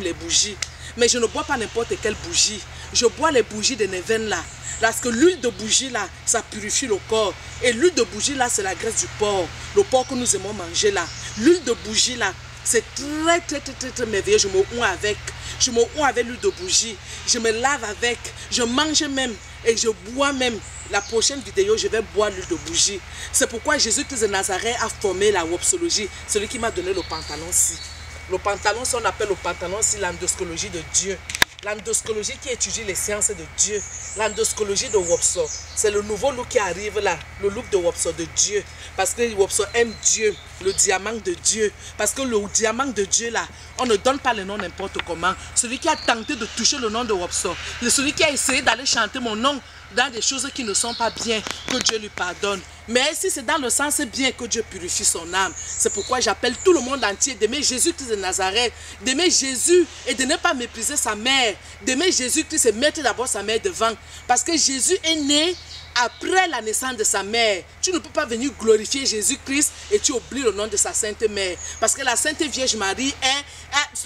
les bougies. Mais je ne bois pas n'importe quelle bougie. Je bois les bougies de Neven là. Parce que l'huile de bougie là, ça purifie le corps. Et l'huile de bougie là, c'est la graisse du porc. Le porc que nous aimons manger là. L'huile de bougie là, c'est très merveilleux. Je me oins avec. Je me oins avec l'huile de bougie. Je me lave avec. Je mange même. Et je bois même. La prochaine vidéo, je vais boire l'huile de bougie. C'est pourquoi Jésus-Christ de Nazareth a formé la wopsologie. Celui qui m'a donné le pantalon-ci. Le pantalon, on appelle le pantalon, c'est l'endoscologie de Dieu. L'endoscologie qui étudie les sciences de Dieu. L'endoscologie de Wopso. C'est le nouveau look qui arrive là. Le look de Wopso de Dieu. Parce que Wopso aime Dieu. Le diamant de Dieu. Parce que le diamant de Dieu là, on ne donne pas le nom n'importe comment. Celui qui a tenté de toucher le nom de Wopso. Celui qui a essayé d'aller chanter mon nom dans des choses qui ne sont pas bien, que Dieu lui pardonne. Mais si c'est dans le sens bien que Dieu purifie son âme, c'est pourquoi j'appelle tout le monde entier d'aimer Jésus-Christ de Nazareth, d'aimer Jésus et de ne pas mépriser sa mère, d'aimer Jésus-Christ et mettre d'abord sa mère devant. Parce que Jésus est né après la naissance de sa mère. Tu ne peux pas venir glorifier Jésus-Christ et tu oublies le nom de sa Sainte Mère. Parce que la Sainte Vierge Marie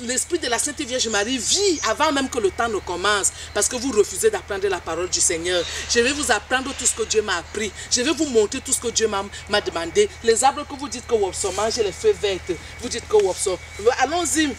l'esprit de la Sainte Vierge Marie vit avant même que le temps ne commence. Parce que vous refusez d'apprendre la parole du Seigneur. Je vais vous apprendre tout ce que Dieu m'a appris. Je vais vous montrer tout ce que Dieu m'a demandé. Les arbres que vous dites que Wopso mange les feuilles vertes. Vous dites que Wopso. Allons-y.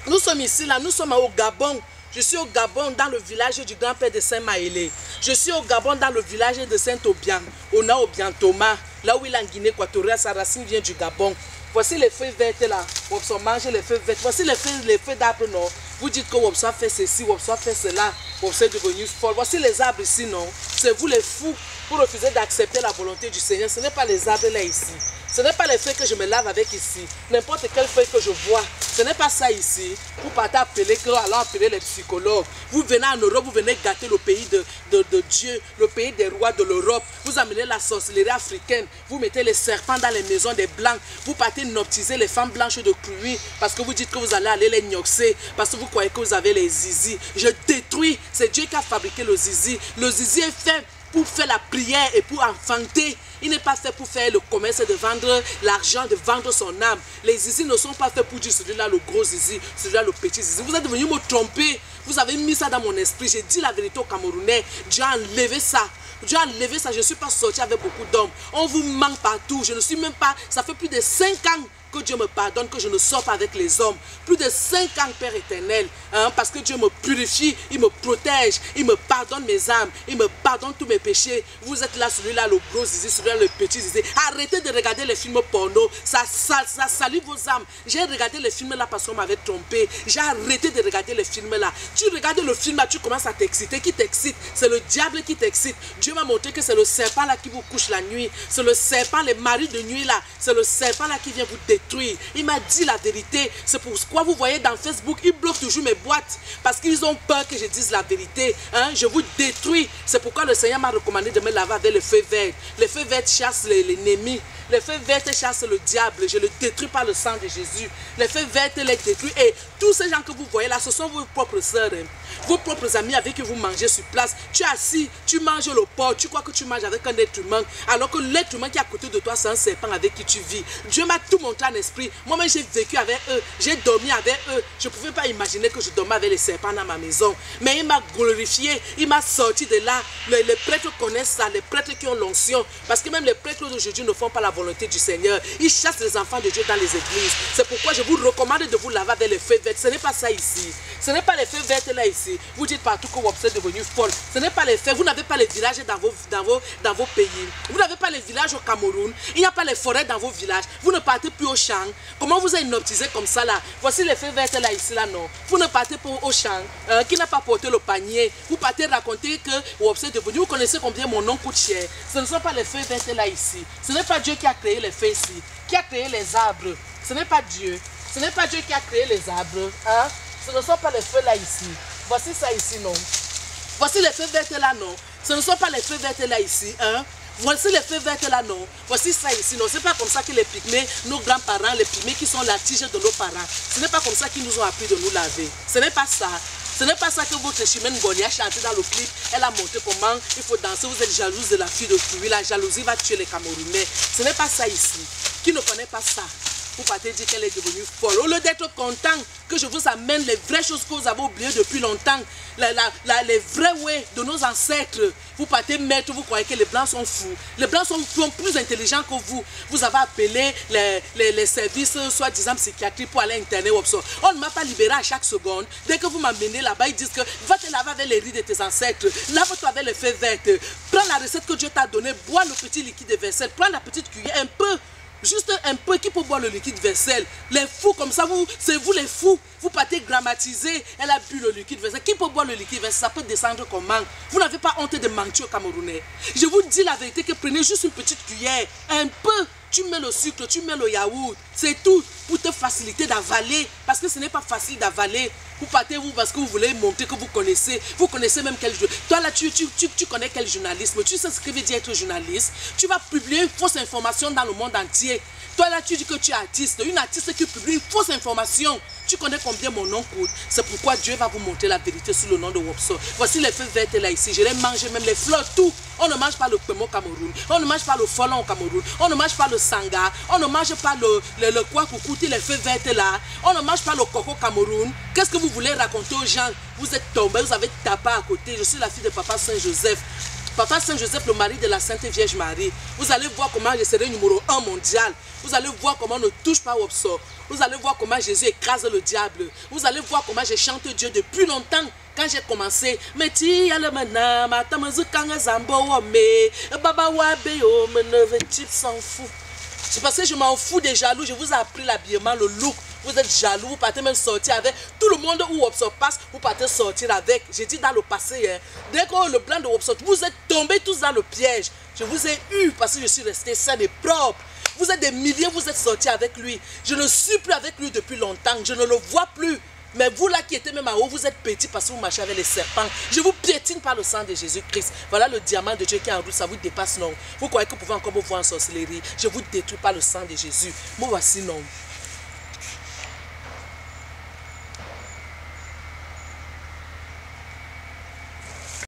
Nous sommes ici, là. Nous sommes au Gabon. Je suis au Gabon, dans le village du grand-père de Saint-Maëlé. Je suis au Gabon, dans le village de Saint-Obiang, au Obiang Thomas, là où il est en Guinée équatoriale, sa racine vient du Gabon. Voici les feuilles vertes là, Wopso mange les feuilles vertes. Voici les feuilles d'arbres, non. Vous dites que Wopso a fait ceci, Wopso a fait cela, Wopso est devenu folle. Voici les arbres ici, non. C'est vous les fous, pour refuser d'accepter la volonté du Seigneur. Ce n'est pas les arbres là ici. Ce n'est pas les feuilles que je me lave avec ici. N'importe quelle feuille que je vois. Ce n'est pas ça ici. Vous partez appeler, alors appeler les psychologues. Vous venez en Europe, vous venez gâter le pays de Dieu, le pays des rois de l'Europe. Vous amenez la sorcellerie africaine. Vous mettez les serpents dans les maisons des blancs. Vous partez noctiser les femmes blanches de Cluy parce que vous dites que vous allez aller les nyoxer. Parce que vous croyez que vous avez les zizi. Je détruis. C'est Dieu qui a fabriqué le zizi. Le zizi est fait pour faire la prière et pour enfanter. Il n'est pas fait pour faire le commerce de vendre l'argent, de vendre son âme. Les zizi ne sont pas faits pour dire celui-là le gros zizi, celui-là le petit zizi. Vous êtes venu me tromper. Vous avez mis ça dans mon esprit. J'ai dit la vérité aux Camerounais. Dieu a enlevé ça. Dieu a enlevé ça. Je ne suis pas sorti avec beaucoup d'hommes. On vous manque partout. Je ne suis même pas... Ça fait plus de 5 ans que Dieu me pardonne, que je ne sors pas avec les hommes. Plus de 5 ans, Père éternel. Parce que Dieu me purifie, il me protège, il me pardonne mes âmes, il me pardonne tous mes péchés. Vous êtes là, celui-là, le gros zizi, celui-là, le petit zizi. Arrêtez de regarder les films porno. Ça salit vos âmes. J'ai regardé les films là parce qu'on m'avait trompé. J'ai arrêté de regarder les films là. Tu regardes le film là, tu commences à t'exciter. Qui t'excite? C'est le diable qui t'excite. Dieu m'a montré que c'est le serpent là qui vous couche la nuit. C'est le serpent, les maris de nuit là. C'est le serpent là qui vient vous détruire. Il m'a dit la vérité. C'est pourquoi vous voyez dans Facebook, ils bloquent toujours mes boîtes. Parce qu'ils ont peur que je dise la vérité. Je vous détruis. C'est pourquoi le Seigneur m'a recommandé de me laver avec les feuilles vertes. Les feuilles vertes chassent l'ennemi. Les feuilles vertes chassent le diable. Je le détruis par le sang de Jésus. Les feuilles vertes les détruisent. Et tous ces gens que vous voyez là, ce sont vos propres sœurs. Vos propres amis avec qui vous mangez sur place. Tu es assis, tu manges le porc. Tu crois que tu manges avec un être humain. Alors que l'être humain qui est à côté de toi, c'est un serpent avec qui tu vis. Dieu m'a tout montré en esprit. Moi-même, j'ai vécu avec eux. J'ai dormi avec eux. Je ne pouvais pas imaginer que je dormais avec les serpents dans ma maison. Mais il m'a glorifié. Il m'a sorti de là. Les prêtres connaissent ça. Les prêtres qui ont l'onction. Parce que même les prêtres d'aujourd'hui ne font pas la volonté du Seigneur. Ils chassent les enfants de Dieu dans les églises. C'est pourquoi je vous recommande de vous laver avec les feuilles vertes. Ce n'est pas ça ici. Ce n'est pas les feuilles vertes là ici. Vous dites partout que Wopso est devenu folle. Ce n'est pas les feuilles. Vous n'avez pas les villages dans vos pays. Vous n'avez pas les villages au Cameroun. Il n'y a pas les forêts dans vos villages. Vous ne partez plus au champ. Comment vous êtes hypnotisé comme ça là? Voici les feuilles vertes là ici là non. Vous ne partez pas au champ. Qui n'a pas porté le panier. Vous partez raconter que Wopso est devenu. Vous connaissez combien mon nom coûte cher. Ce ne sont pas les feuilles vertes là ici. Ce n'est pas Dieu qui a créé les feuilles ici. Qui a créé les arbres. Ce n'est pas Dieu. Ce n'est pas Dieu qui a créé les arbres. Ce ne sont pas les feuilles là ici. Voici ça ici non. Voici les feuilles vertes là non. Ce ne sont pas les feuilles vertes là ici. Voici les feuilles vertes là non. Voici ça ici non. C'est pas comme ça que les pygmées, nos grands-parents, les pygmées qui sont la tige de nos parents. Ce n'est pas comme ça qu'ils nous ont appris de nous laver. Ce n'est pas ça. Ce n'est pas ça que votre Chimène Ngoné a chanté dans le clip. Elle a montré comment il faut danser. Vous êtes jalouse de la fille de Cluy. La jalousie va tuer les Camerounais. Ce n'est pas ça ici. Qui ne connaît pas ça? vous partez dire qu'elle est devenue folle. Au lieu d'être content que je vous amène les vraies choses que vous avez oubliées depuis longtemps, les vrais ways de nos ancêtres, vous partez mettre, vous croyez que les Blancs sont fous. Les Blancs sont plus intelligents que vous. Vous avez appelé les services soi-disant psychiatriques pour aller interner. On ne m'a pas libéré à chaque seconde. Dès que vous m'amenez là-bas, ils disent que va te laver avec les riz de tes ancêtres, lave-toi avec les feuilles vertes, prends la recette que Dieu t'a donnée, bois le petit liquide de vaisselle, prends la petite cuillère, un peu. Juste un peu qui peut boire le liquide vaisselle. Les fous comme ça, c'est vous les fous. Vous partez grammatiser. Elle a bu le liquide vaisselle. Qui peut boire le liquide vaisselle? Ça peut descendre comment? Vous n'avez pas honte de mentir aux Camerounais. Je vous dis la vérité que prenez juste une petite cuillère. Un peu. Tu mets le sucre, tu mets le yaourt. C'est tout pour te faciliter d'avaler. Parce que ce n'est pas facile d'avaler. Vous partez vous parce que vous voulez montrer que vous connaissez. Vous connaissez même quel... Toi là, tu connais quel journalisme. Tu sais ce que veut dire être journaliste. Tu vas publier une fausse information dans le monde entier. Toi là, tu dis que tu es artiste. Une artiste qui publie une fausse information. Tu connais combien mon nom coûte. C'est pourquoi Dieu va vous montrer la vérité sous le nom de Wopso. Voici les feuilles vertes là ici. Je les mange, même les fleurs, tout. On ne mange pas le pemo au Cameroun. On ne mange pas le folon au Cameroun. On ne mange pas le sanga. On ne mange pas le quoi coucouti, les feuilles vertes là. On ne mange pas le coco au Cameroun. Qu'est-ce que vous voulez raconter aux gens? Vous êtes tombés, vous avez tapé à côté. Je suis la fille de Papa Saint-Joseph. Papa Saint-Joseph, le mari de la Sainte Vierge Marie. Vous allez voir comment je serai numéro 1 mondial. Vous allez voir comment on ne touche pas Wopso. Vous allez voir comment Jésus écrase le diable. Vous allez voir comment je chante Dieu depuis longtemps. Quand j'ai commencé, mais tu as le mana, ma tamazu kanga zambo me, baba wabe o me neve type s'en fout. C'est parce que je m'en fous des jaloux. Je vous ai appris l'habillement, le look. Vous êtes jaloux, vous partez même sortir avec. Tout le monde où Wopso passe, vous partez sortir avec. J'ai dit dans le passé, hein, dès que le plan de Wopso, vous êtes tombés tous dans le piège. Je vous ai eu parce que je suis resté sain et propre. Vous êtes des milliers, vous êtes sortis avec lui. Je ne suis plus avec lui depuis longtemps. Je ne le vois plus. Mais vous là qui êtes même en haut, vous êtes petits parce que vous marchez avec les serpents. Je vous piétine par le sang de Jésus-Christ. Voilà le diamant de Dieu qui est en route, ça vous dépasse non. Vous croyez que vous pouvez encore me voir en sorcellerie. Je vous détruis par le sang de Jésus. Moi voici non.